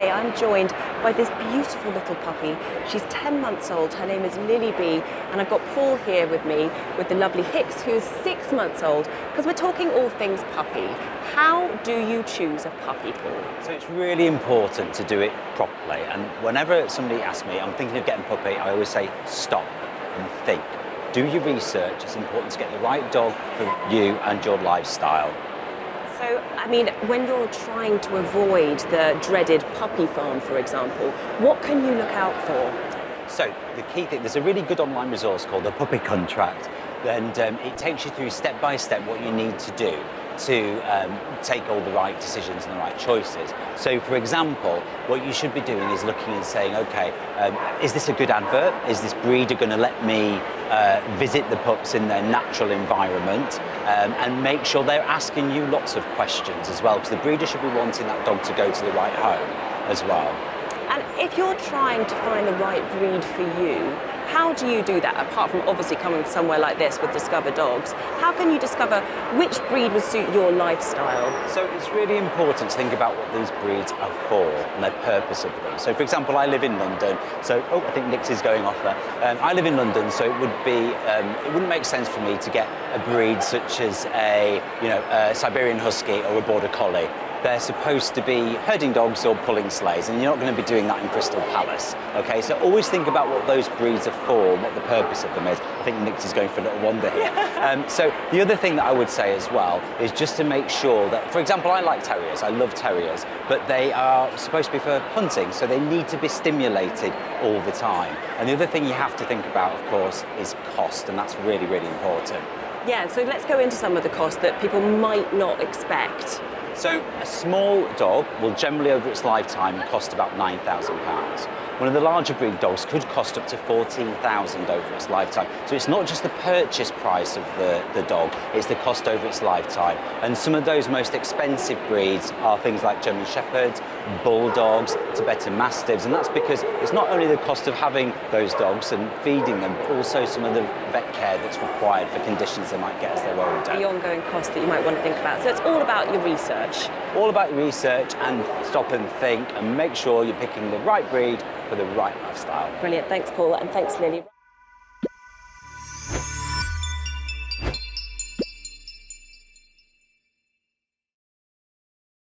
Hey, I'm joined by this beautiful little puppy. She's 10 months old. Her name is Lily B, and I've got Paul here with me with the lovely Hicks, who's 6 months old, because we're talking all things puppy. How do you choose a puppy, Paul? So it's really important to do it properly, and whenever somebody asks me, I'm thinking of getting a puppy, I always say stop and think. Do your research. It's important to get the right dog for you and your lifestyle. So, I mean, when you're trying to avoid the dreaded puppy farm, for example, what can you look out for? So the key thing, there's a really good online resource called the Puppy Contract, and it takes you through step by step what you need to do to take all the right decisions and the right choices. So for example, what you should be doing is looking and saying, okay, is this a good advert? Is this breeder going to let me visit the pups in their natural environment? And make sure they're asking you lots of questions as well, because the breeder should be wanting that dog to go to the right home as well. And if you're trying to find the right breed for you, how do you do that, apart from obviously coming somewhere like this with Discover Dogs? How can you discover which breed would suit your lifestyle? So it's really important to think about what these breeds are for and the purpose of them. So for example, I live in London, so, I think Nix is going off there. I live in London, so it wouldn't make sense for me to get a breed such as a Siberian Husky or a Border Collie. They're supposed to be herding dogs or pulling sleighs, and you're not going to be doing that in Crystal Palace. Okay, so always think about what those breeds are for, what the purpose of them is. I think Nix is going for a little wander here. So the other thing that I would say as well is just to make sure that, for example, I like terriers, I love terriers, but they are supposed to be for hunting, so they need to be stimulated all the time. And the other thing you have to think about, of course, is cost, and that's really, really important. Yeah, so let's go into some of the costs that people might not expect. So a small dog will generally over its lifetime cost about £9,000. One of the larger breed dogs could cost up to £14,000 over its lifetime. So it's not just the purchase price of the dog, it's the cost over its lifetime. And some of those most expensive breeds are things like German Shepherds, Bulldogs, Tibetan Mastiffs, and that's because it's not only the cost of having those dogs and feeding them, but also some of the vet care that's required for conditions they might get as they're older. The ongoing cost that you might want to think about. So it's all about your research. All about your research, and stop and think and make sure you're picking the right breed for the right lifestyle. Brilliant. Thanks, Paul, and thanks, Lily.